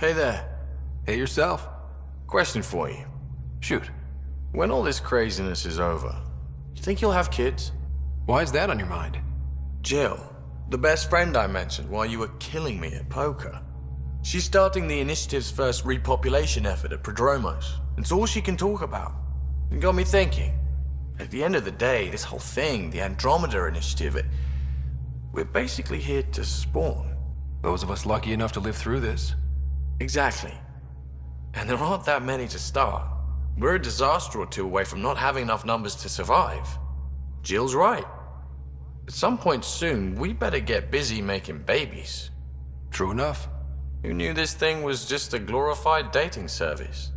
Hey there. Hey yourself. Question for you. Shoot. When all this craziness is over, you think you'll have kids? Why is that on your mind? Jill, the best friend I mentioned while you were killing me at poker. She's starting the initiative's first repopulation effort at Prodromos. It's all she can talk about. It got me thinking. At the end of the day, this whole thing, the Andromeda initiative, we're basically here to spawn. Those of us lucky enough to live through this. Exactly. And there aren't that many to start. We're a disaster or two away from not having enough numbers to survive. Jill's right. At some point soon, we better get busy making babies. True enough. Who knew this thing was just a glorified dating service?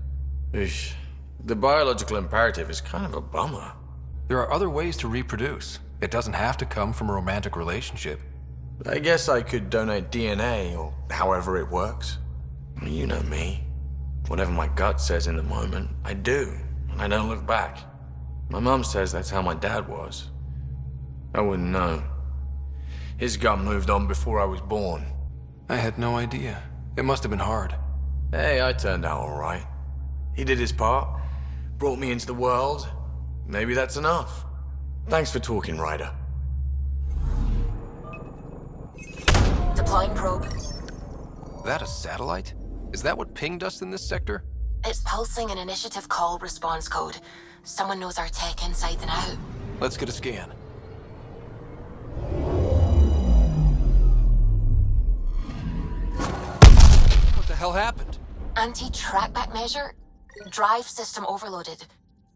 Eesh. The biological imperative is kind of a bummer. There are other ways to reproduce. It doesn't have to come from a romantic relationship. I guess I could donate DNA, or however it works. You know me. Whatever my gut says in the moment, I do, and I don't look back. My mum says that's how my dad was. I wouldn't know. His gut moved on before I was born. I had no idea. It must have been hard. Hey, I turned out all right. He did his part, brought me into the world. Maybe that's enough. Thanks for talking, Ryder. Deploying probe. That a satellite? Is that what pinged us in this sector? It's pulsing an initiative call response code. Someone knows our tech inside and out. Let's get a scan. What the hell happened? Anti-trackback measure? Drive system overloaded.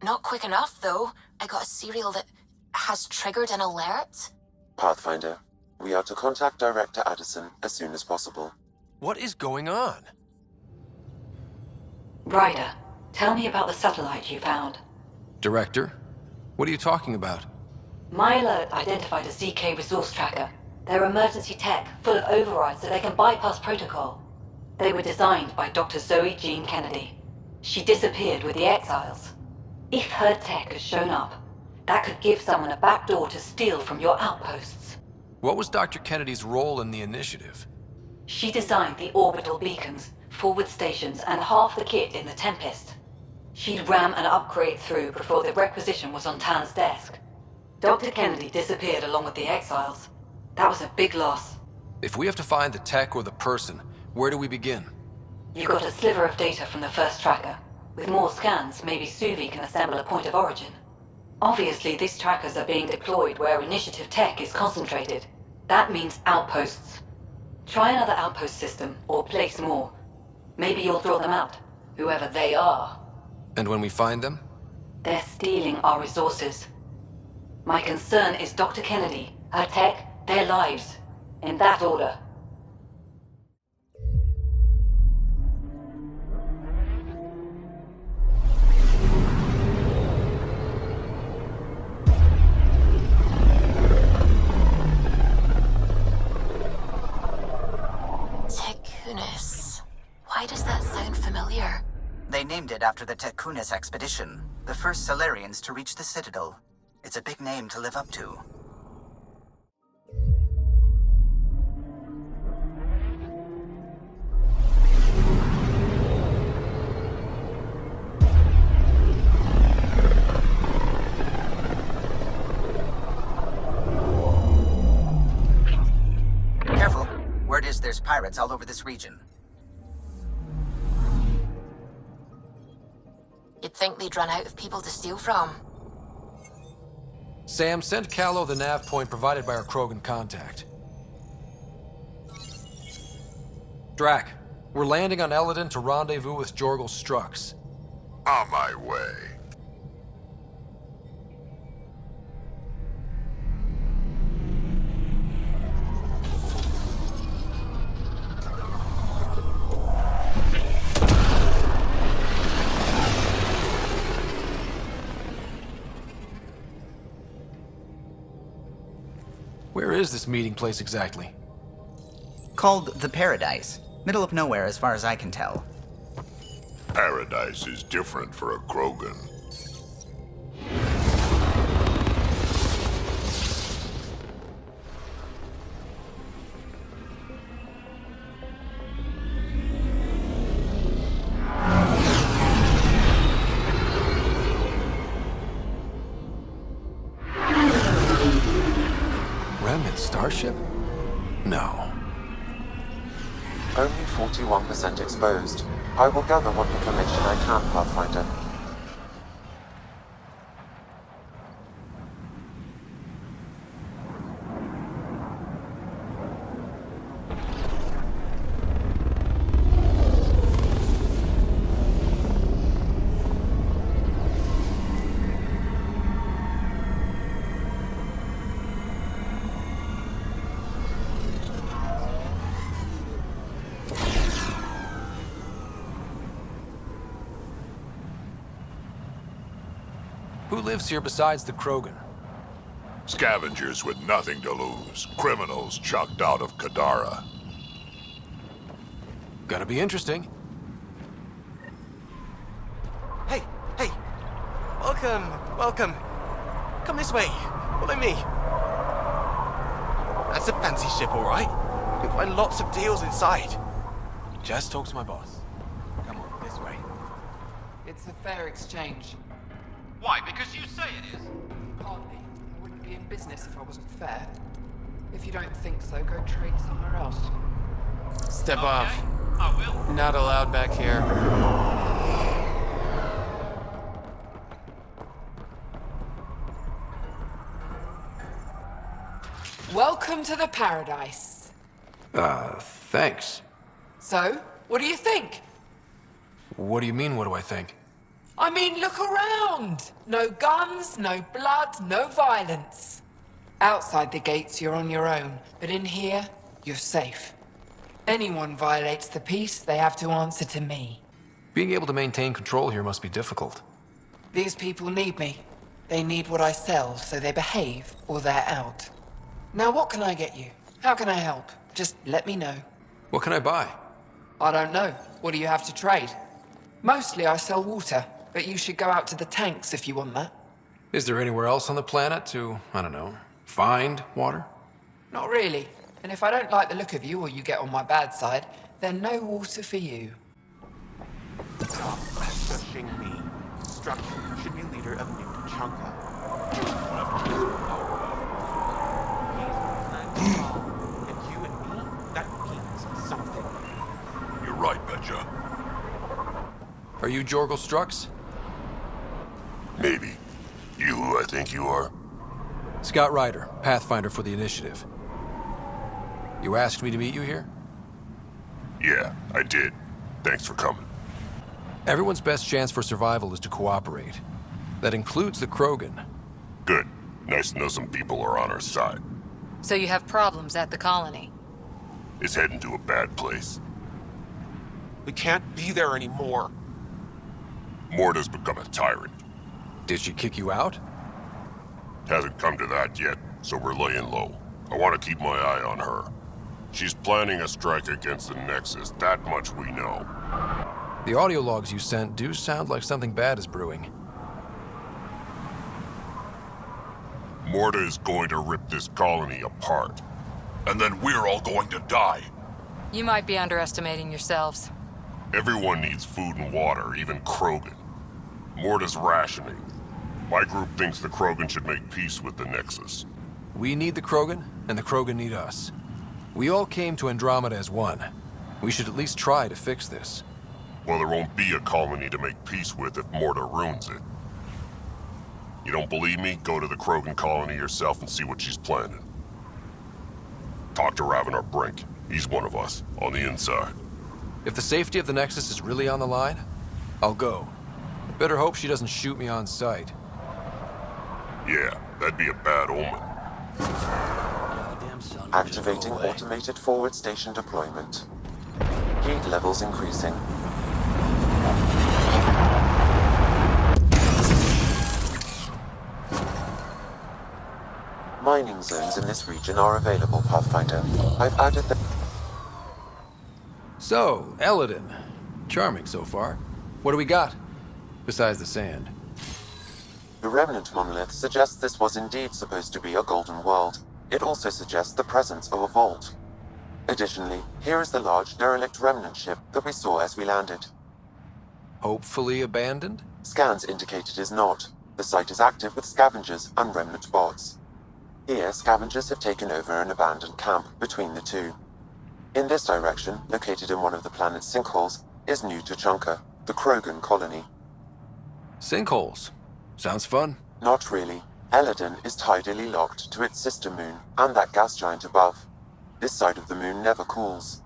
Not quick enough, though. I got a serial that has triggered an alert. Pathfinder, we are to contact Director Addison as soon as possible. What is going on? Ryder, tell me about the satellite you found. Director? What are you talking about? My alert identified a ZK resource tracker. They're emergency tech, full of overrides so they can bypass protocol. They were designed by Dr. Zoe Jean Kennedy. She disappeared with the Exiles. If her tech has shown up, that could give someone a backdoor to steal from your outposts. What was Dr. Kennedy's role in the initiative? She designed the orbital beacons, forward stations, and half the kit in the Tempest. She'd ram an upgrade through before the requisition was on Tan's desk. Dr. Kennedy disappeared along with the Exiles. That was a big loss. If we have to find the tech or the person, where do we begin? You got a sliver of data from the first tracker. With more scans, maybe Suvi can assemble a point of origin. Obviously, these trackers are being deployed where initiative tech is concentrated. That means outposts. Try another outpost system, or place more. Maybe you'll draw them out, whoever they are. And when we find them? They're stealing our resources. My concern is Dr. Kennedy, her tech, their lives. In that order. Why does that sound familiar? They named it after the Tekunis expedition, the first Solarians to reach the Citadel. It's a big name to live up to. Careful. Word is there's pirates all over this region. You'd think they'd run out of people to steal from. Sam, send Callow the nav point provided by our Krogan contact. Drac, we're landing on Elaaden to rendezvous with Jorgel Strux. On my way. Where is this meeting place exactly? Called the Paradise. Middle of nowhere as far as I can tell. Paradise is different for a Krogan. Only 41% exposed. I will gather what information I can, Pathfinder. Who lives here besides the Krogan? Scavengers with nothing to lose. Criminals chucked out of Kadara. Gonna be interesting. Hey, hey! Welcome, welcome. Come this way. Follow me. That's a fancy ship, all right. You'll find lots of deals inside. Just talk to my boss. Come on, this way. It's a fair exchange. Why? Because you say it is. Partly. I wouldn't be in business if I wasn't fair. If you don't think so, go trade somewhere else. Step off. I will. Not allowed back here. Welcome to the paradise. Thanks. So, what do you think? What do you mean, what do I think? I mean, look around. No guns, no blood, no violence. Outside the gates, you're on your own. But in here, you're safe. Anyone violates the peace, they have to answer to me. Being able to maintain control here must be difficult. These people need me. They need what I sell, so they behave or they're out. Now, what can I get you? How can I help? Just let me know. What can I buy? I don't know. What do you have to trade? Mostly I sell water, but you should go out to the tanks if you want that. Is there anywhere else on the planet to, I don't know, find water? Not really. And if I don't like the look of you or you get on my bad side, then no water for you. Stop touching me. Structure should be leader of New Chunka. And you and me, that means something. You're right, Betcha. Are you Jorgel Strux? Maybe. You who I think you are? Scott Ryder, Pathfinder for the Initiative. You asked me to meet you here? Yeah, I did. Thanks for coming. Everyone's best chance for survival is to cooperate. That includes the Krogan. Good. Nice to know some people are on our side. So you have problems at the colony? It's heading to a bad place. We can't be there anymore. Morta's become a tyrant. Did she kick you out? Hasn't come to that yet, so we're laying low. I want to keep my eye on her. She's planning a strike against the Nexus, that much we know. The audio logs you sent do sound like something bad is brewing. Morta is going to rip this colony apart. And then we're all going to die. You might be underestimating yourselves. Everyone needs food and water, even Krogan. Morta's rationing. My group thinks the Krogan should make peace with the Nexus. We need the Krogan, and the Krogan need us. We all came to Andromeda as one. We should at least try to fix this. Well, there won't be a colony to make peace with if Morta ruins it. You don't believe me? Go to the Krogan colony yourself and see what she's planning. Talk to Ravenar Brink. He's one of us, on the inside. If the safety of the Nexus is really on the line, I'll go. Better hope she doesn't shoot me on sight. Yeah, that'd be a bad omen. Activating automated forward station deployment. Heat levels increasing. Mining zones in this region are available, Pathfinder. I've added the... So, Elaaden. Charming so far. What do we got? Besides the sand. The remnant monolith suggests this was indeed supposed to be a golden world. It also suggests the presence of a vault. Additionally, here is the large derelict remnant ship that we saw as we landed. Hopefully abandoned? Scans indicate it is not. The site is active with scavengers and remnant bots. Here, scavengers have taken over an abandoned camp between the two. In this direction, located in one of the planet's sinkholes, is New Tuchanka, the Krogan colony. Sinkholes. Sounds fun. Not really. Elaaden is tidally locked to its sister moon and that gas giant above. This side of the moon never cools.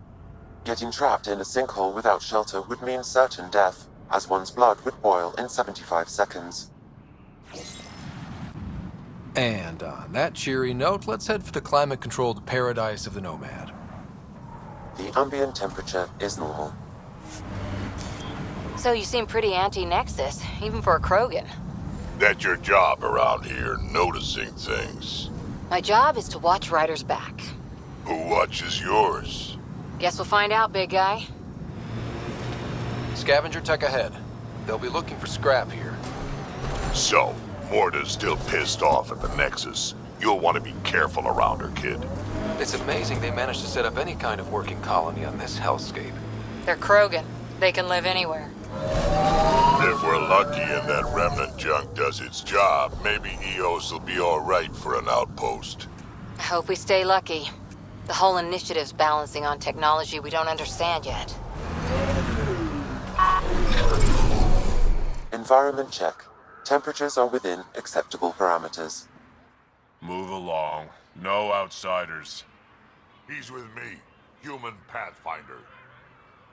Getting trapped in a sinkhole without shelter would mean certain death, as one's blood would boil in 75 seconds. And on that cheery note, let's head for the climate-controlled paradise of the Nomad. The ambient temperature is normal. So you seem pretty anti-Nexus, even for a Krogan. That's your job around here, noticing things. My job is to watch Ryder's back. Who watches yours? Guess we'll find out, big guy. Scavenger tech ahead. They'll be looking for scrap here. So, Morta's still pissed off at the Nexus. You'll want to be careful around her, kid. It's amazing they managed to set up any kind of working colony on this hellscape. They're Krogan. They can live anywhere. If we're lucky and that remnant junk does its job, maybe EOS will be alright for an outpost. I hope we stay lucky. The whole initiative's balancing on technology we don't understand yet. Environment check. Temperatures are within acceptable parameters. Move along. No outsiders. He's with me, human Pathfinder.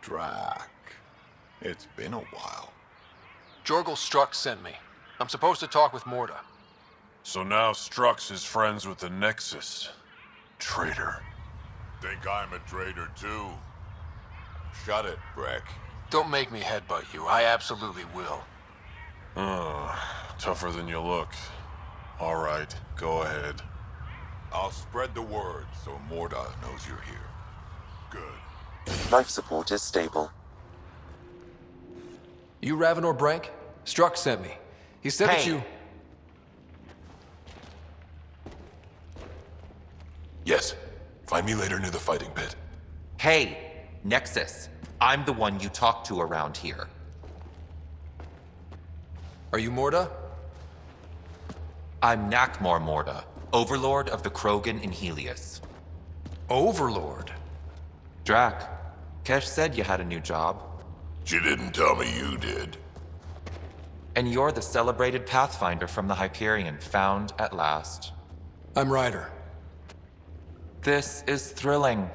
Drac. It's been a while. Jorgel Strux sent me. I'm supposed to talk with Morta. So now Strux is friends with the Nexus. Traitor. Think I'm a traitor too? Shut it, Breck. Don't make me headbutt you. I absolutely will. Tougher than you look. All right, go ahead. I'll spread the word so Morta knows you're here. Good. Life support is stable. You Ravenor Brank? Strux sent me. He said that you... Yes. Find me later near the fighting pit. Hey, Nexus. I'm the one you talk to around here. Are you Morta? I'm Nakmor Morta, Overlord of the Krogan in Helios. Overlord? Drac, Kesh said you had a new job. She didn't tell me you did. And you're the celebrated Pathfinder from the Hyperion, found at last. I'm Ryder. This is thrilling.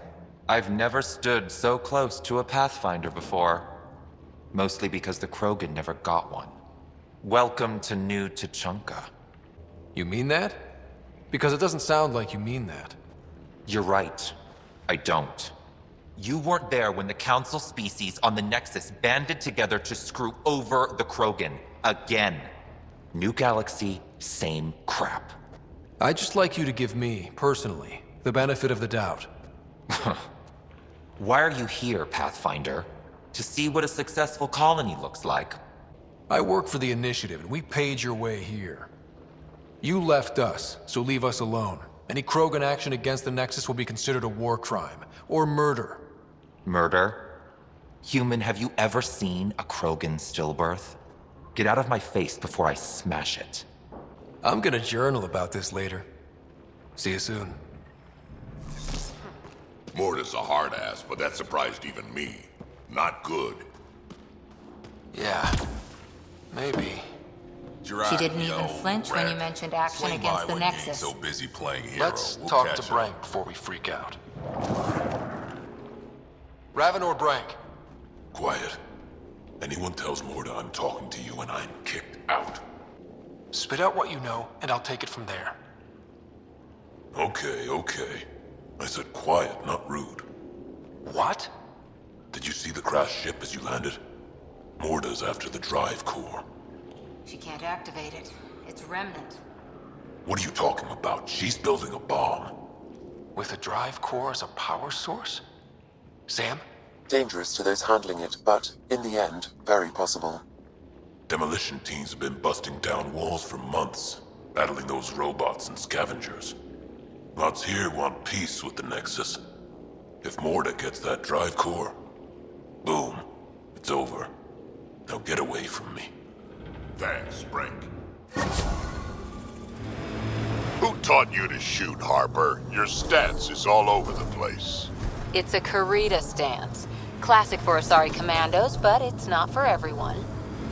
I've never stood so close to a Pathfinder before. Mostly because the Krogan never got one. Welcome to New Tuchanka. You mean that? Because it doesn't sound like you mean that. You're right. I don't. You weren't there when the Council species on the Nexus banded together to screw over the Krogan. Again. New galaxy, same crap. I'd just like you to give me, personally, the benefit of the doubt. Why are you here, Pathfinder? To see what a successful colony looks like. I work for the Initiative, and we paid your way here. You left us, so leave us alone. Any Krogan action against the Nexus will be considered a war crime, or murder. Murder? Human, have you ever seen a Krogan stillbirth? Get out of my face before I smash it. I'm gonna journal about this later. See you soon. Morta's a hard ass, but that surprised even me. Not good. Yeah, maybe. She didn't even flinch when you mentioned action against the Nexus. So busy playing hero. Let's talk to Brank before we freak out. Ravenor Brank. Quiet. Anyone tells Morta I'm talking to you and I'm kicked out. Spit out what you know, and I'll take it from there. Okay, okay. I said quiet, not rude. What? Did you see the crashed ship as you landed? Morta's after the drive core. She can't activate it. It's remnant. What are you talking about? She's building a bomb. With a drive core as a power source? Sam? Dangerous to those handling it, but, in the end, very possible. Demolition teams have been busting down walls for months, battling those robots and scavengers. Lots here want peace with the Nexus. If Morta gets that drive core, boom, it's over. Now get away from me. Thanks, Brink. Who taught you to shoot, Harper? Your stance is all over the place. It's a corrida stance. Classic for Asari commandos, but it's not for everyone.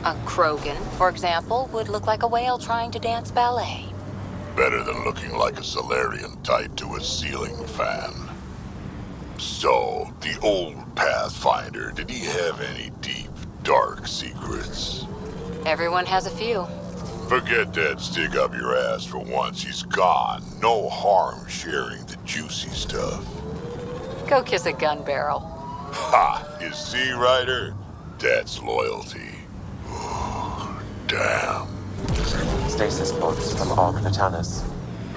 A Krogan, for example, would look like a whale trying to dance ballet. Better than looking like a Solarian tied to a ceiling fan. So, the old Pathfinder, did he have any deep, dark secrets? Everyone has a few. Forget that stick up your ass for once. He's gone. No harm sharing the juicy stuff. Go kiss a gun barrel. Ha! You see, Ryder? That's loyalty. Damn. Stasis pods from Arkastron.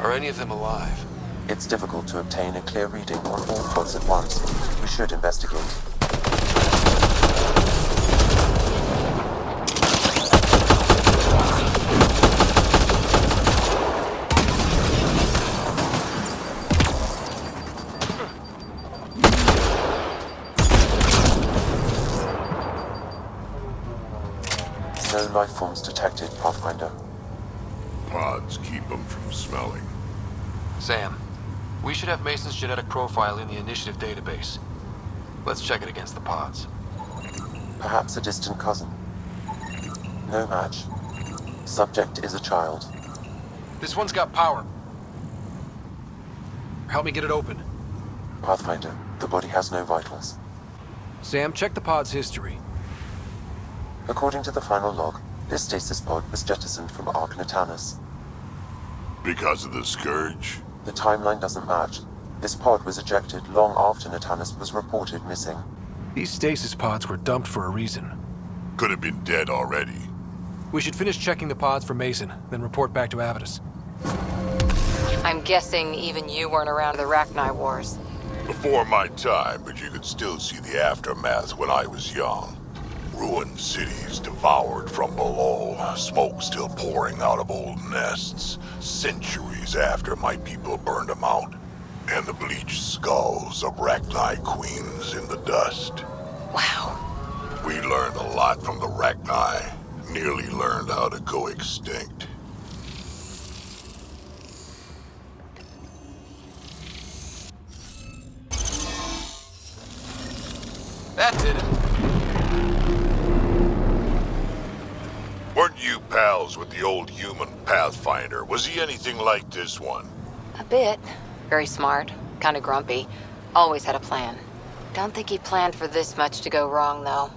Are any of them alive? It's difficult to obtain a clear reading on all pods at once. We should investigate. No life forms detected, Pathfinder. Pods keep them from smelling. Sam, we should have Mason's genetic profile in the initiative database. Let's check it against the pods. Perhaps a distant cousin. No match. Subject is a child. This one's got power. Help me get it open. Pathfinder, the body has no vitals. Sam, check the pod's history. According to the final log, this stasis pod was jettisoned from Arkastron. Because of the Scourge? The timeline doesn't match. This pod was ejected long after Natanus was reported missing. These stasis pods were dumped for a reason. Could have been dead already. We should finish checking the pods for Mason, then report back to Avitus. I'm guessing even you weren't around the Rachni Wars. Before my time, but you could still see the aftermath when I was young. Ruined cities devoured from below, smoke still pouring out of old nests, centuries after my people burned them out, and the bleached skulls of Rachni queens in the dust. Wow. We learned a lot from the Rachni, nearly learned how to go extinct. That did it. Weren't you pals with the old human Pathfinder? Was he anything like this one? A bit. Very smart. Kinda grumpy. Always had a plan. Don't think he planned for this much to go wrong, though.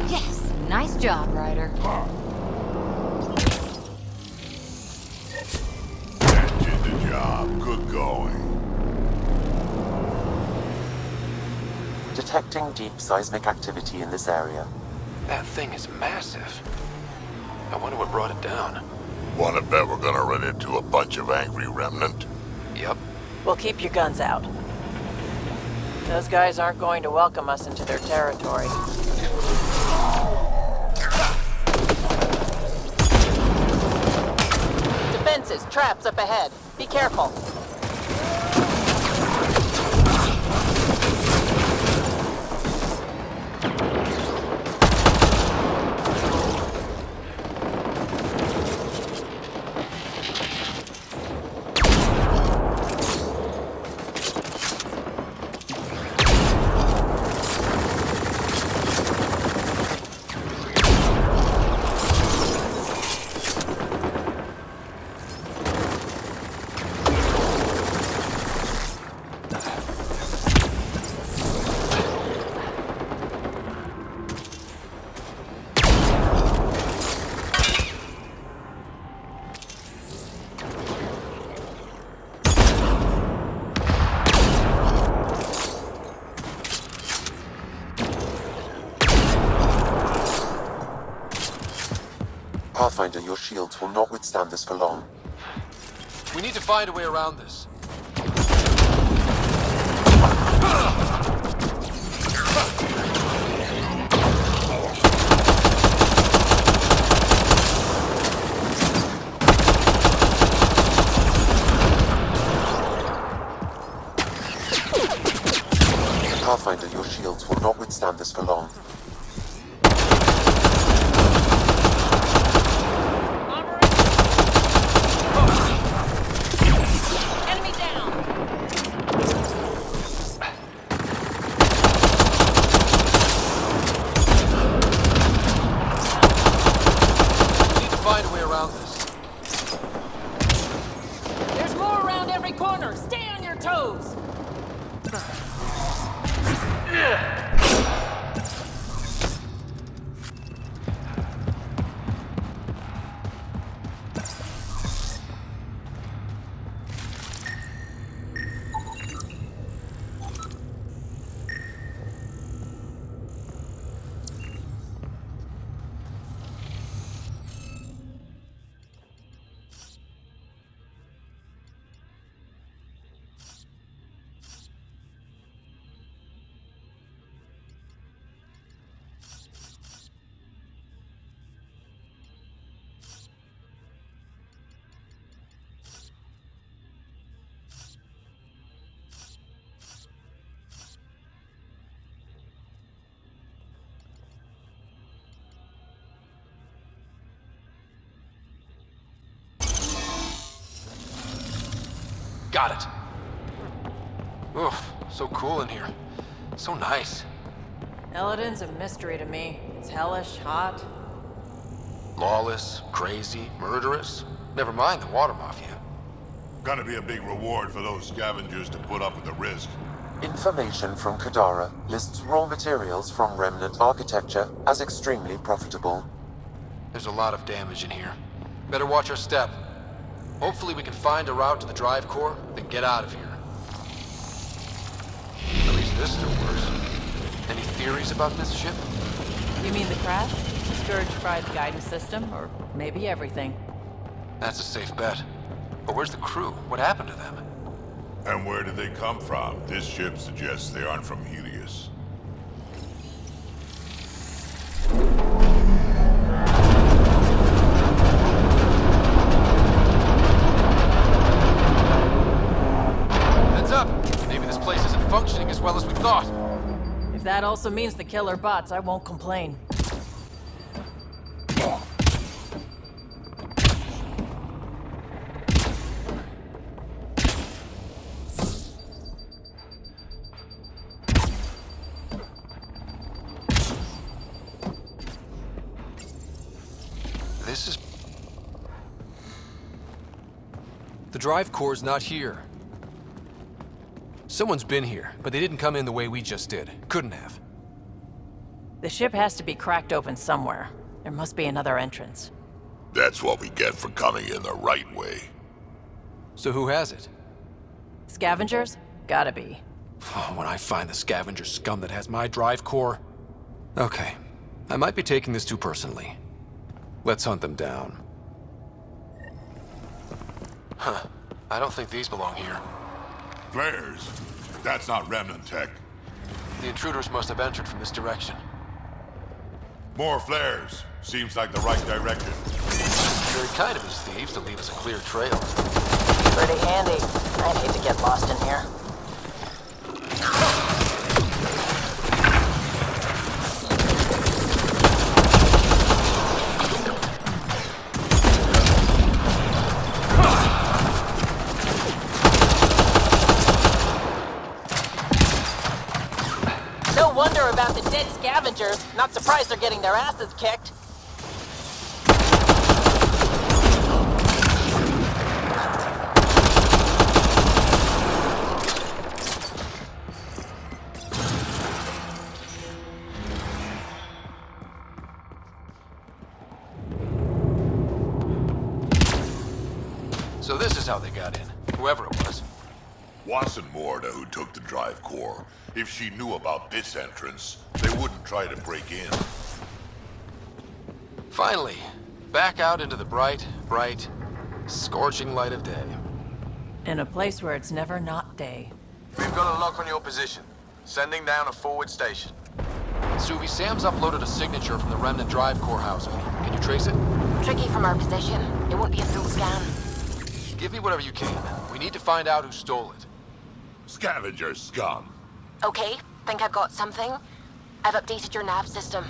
Yes! Nice job, Ryder. That did the job. Good going. Detecting deep seismic activity in this area. That thing is massive. I wonder what brought it down. Wanna bet we're gonna run into a bunch of angry remnant? Yep. Well, keep your guns out. Those guys aren't going to welcome us into their territory. Defenses, traps up ahead. Be careful. Pathfinder, your shields will not withstand this for long. We need to find a way around this. Pathfinder, your shields will not withstand this for long. Enemy Got it. Oof, so cool in here. So nice. Elaaden's a mystery to me. It's hellish, hot. Lawless, crazy, murderous. Never mind the water mafia. Gonna be a big reward for those scavengers to put up with the risk. Information from Kadara lists raw materials from remnant architecture as extremely profitable. There's a lot of damage in here. Better watch our step. Hopefully we can find a route to the drive core, then get out of here. At least this still works. Any theories about this ship? You mean the crash? Scourge fried the guidance system, or maybe everything. That's a safe bet. But where's the crew? What happened to them? And where did they come from? This ship suggests they aren't from Helios. Heads up! Maybe this place isn't functioning as well as we thought. If that also means the killer bots, I won't complain. This is... The drive core's not here. Someone's been here, but they didn't come in the way we just did. Couldn't have. The ship has to be cracked open somewhere. There must be another entrance. That's what we get for coming in the right way. So who has it? Scavengers? Gotta be. Oh, when I find the scavenger scum that has my drive core... Okay, I might be taking this too personally. Let's hunt them down. Huh. I don't think these belong here. Flares? That's not remnant tech. The intruders must have entered from this direction. More flares. Seems like the right direction. Very kind of his thieves to leave us a clear trail. Pretty handy. I'd hate to get lost in here. No wonder about the dead scavengers. Not surprised they're getting their asses kicked. So this is how they got in, whoever it was. Wasn't Morda who took the drive core. If she knew about this entrance, they wouldn't try to break in. Finally, back out into the bright, scorching light of day. In a place where it's never not day. We've got a lock on your position. Sending down a forward station. Suvi, Sam's uploaded a signature from the remnant drive core housing. Can you trace it? Tricky from our position. It won't be a full scan. Give me whatever you can. We need to find out who stole it. Scavenger scum. Okay, think I've got something. I've updated your nav system.